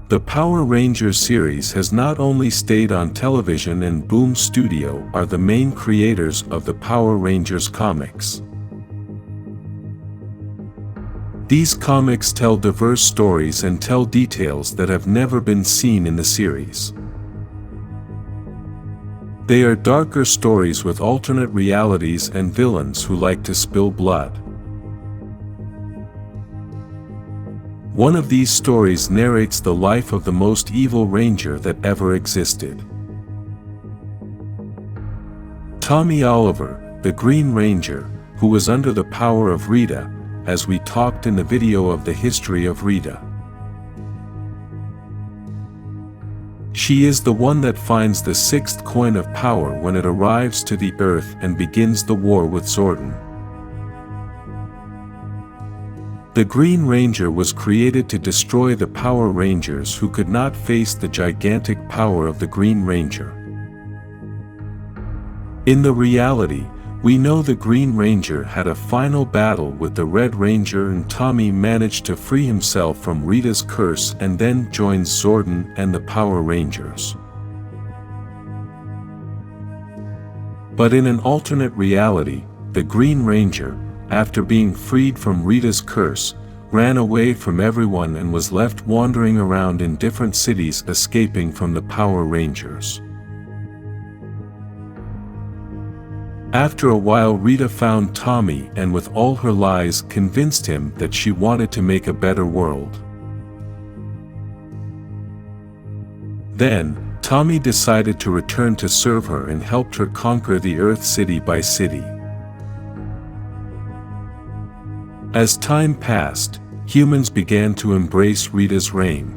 The Power Rangers series has not only stayed on television, and Boom Studio are the main creators of the Power Rangers comics. These comics tell diverse stories and tell details that have never been seen in the series. They are darker stories with alternate realities and villains who like to spill blood. One of these stories narrates the life of the most evil ranger that ever existed. Tommy Oliver, the Green Ranger, who was under the power of Rita, as we talked in the video of the history of Rita. She is the one that finds the sixth coin of power when it arrives to the Earth and begins the war with Zordon. The Green Ranger was created to destroy the Power Rangers who could not face the gigantic power of the Green Ranger. In the reality, we know the Green Ranger had a final battle with the Red Ranger, and Tommy managed to free himself from Rita's curse and then joins Zordon and the Power Rangers. But in an alternate reality, the Green Ranger, after being freed from Rita's curse, ran away from everyone and was left wandering around in different cities escaping from the Power Rangers. After a while, Rita found Tommy and with all her lies convinced him that she wanted to make a better world. Then, Tommy decided to return to serve her and helped her conquer the Earth city by city. As time passed, humans began to embrace Rita's reign.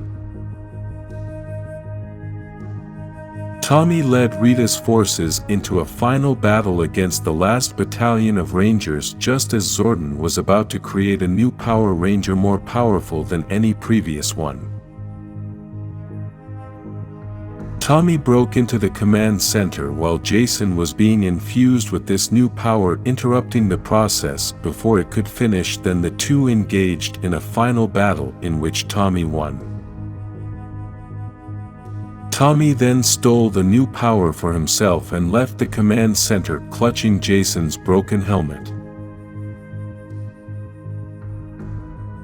Tommy led Rita's forces into a final battle against the last battalion of Rangers just as Zordon was about to create a new Power Ranger more powerful than any previous one. Tommy broke into the command center while Jason was being infused with this new power, interrupting the process before it could finish. Then the two engaged in a final battle in which Tommy won. Tommy then stole the new power for himself and left the command center clutching Jason's broken helmet.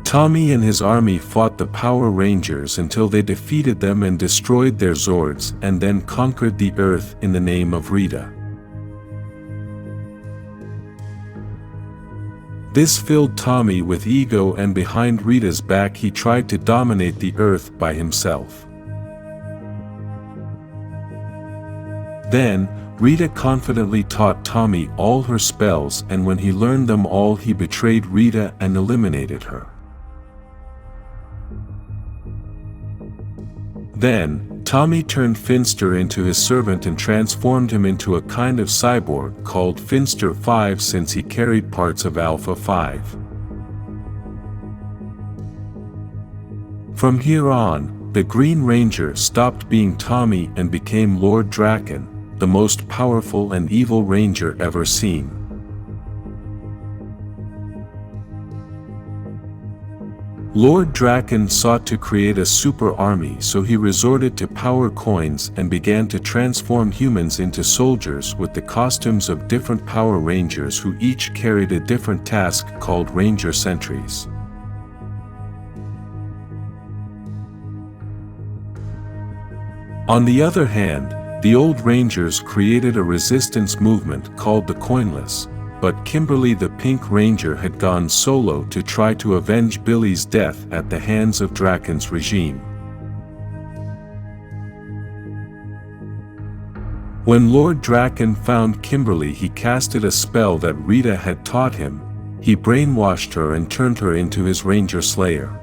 Tommy and his army fought the Power Rangers until they defeated them and destroyed their Zords, and then conquered the Earth in the name of Rita. This filled Tommy with ego, and behind Rita's back he tried to dominate the Earth by himself. Then, Rita confidently taught Tommy all her spells, and when he learned them all he betrayed Rita and eliminated her. Then, Tommy turned Finster into his servant and transformed him into a kind of cyborg called Finster 5, since he carried parts of Alpha 5. From here on, the Green Ranger stopped being Tommy and became Lord Drakkon, the most powerful and evil ranger ever seen. Lord Drakkon sought to create a super army, so he resorted to power coins and began to transform humans into soldiers with the costumes of different Power Rangers who each carried a different task called Ranger Sentries. On the other hand, the old Rangers created a resistance movement called the Coinless, but Kimberly the Pink Ranger had gone solo to try to avenge Billy's death at the hands of Drakkon's regime. When Lord Drakkon found Kimberly, he casted a spell that Rita had taught him. He brainwashed her and turned her into his Ranger Slayer.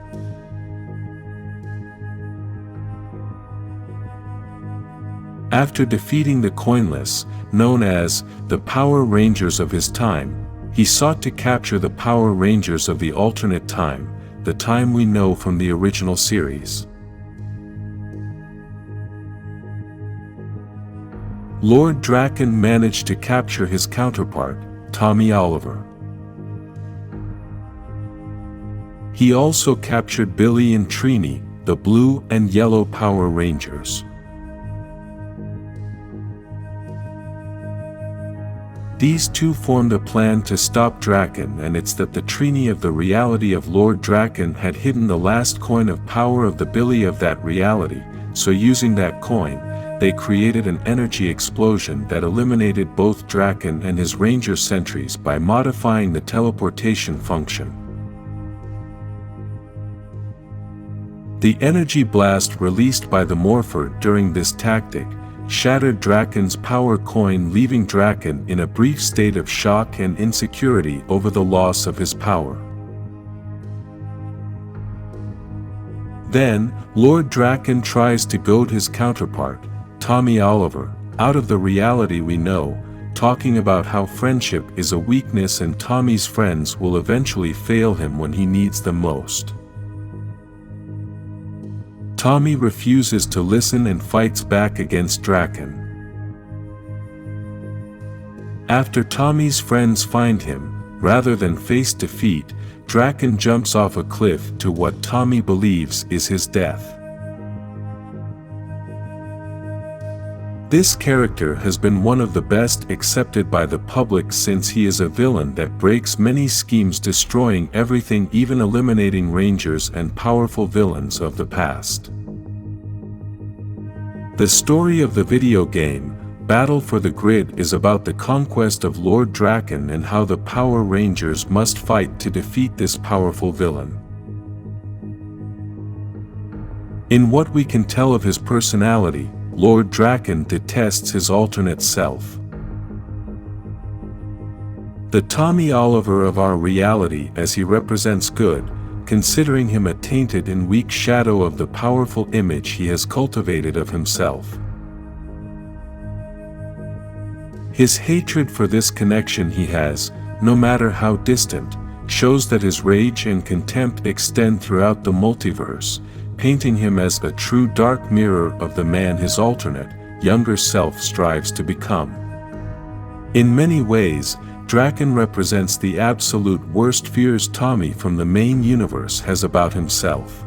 After defeating the Coinless, known as the Power Rangers of his time, he sought to capture the Power Rangers of the alternate time, the time we know from the original series. Lord Drakkon managed to capture his counterpart, Tommy Oliver. He also captured Billy and Trini, the Blue and Yellow Power Rangers. These two formed a plan to stop Drakkon, and it's that the Trini of the reality of Lord Drakkon had hidden the last coin of power of the Billy of that reality, so using that coin, they created an energy explosion that eliminated both Drakkon and his Ranger sentries by modifying the teleportation function. The energy blast released by the Morpher during this tactic shattered Drakkon's power coin, leaving Drakkon in a brief state of shock and insecurity over the loss of his power. Then, Lord Drakkon tries to goad his counterpart, Tommy Oliver, out of the reality we know, talking about how friendship is a weakness and Tommy's friends will eventually fail him when he needs them most. Tommy refuses to listen and fights back against Drakkon. After Tommy's friends find him, rather than face defeat, Drakkon jumps off a cliff to what Tommy believes is his death. This character has been one of the best accepted by the public since he is a villain that breaks many schemes, destroying everything, even eliminating Rangers and powerful villains of the past. The story of the video game, Battle for the Grid, is about the conquest of Lord Drakkon and how the Power Rangers must fight to defeat this powerful villain. In what we can tell of his personality, Lord Drakkon detests his alternate self. The Tommy Oliver of our reality, as he represents good, considering him a tainted and weak shadow of the powerful image he has cultivated of himself. His hatred for this connection he has, no matter how distant, shows that his rage and contempt extend throughout the multiverse, painting him as a true dark mirror of the man his alternate, younger self strives to become. In many ways, Drakkon represents the absolute worst fears Tommy from the main universe has about himself.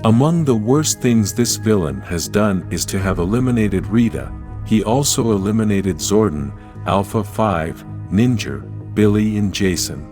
Among the worst things this villain has done is to have eliminated Rita. He also eliminated Zordon, Alpha 5, Ninja, Billy and Jason.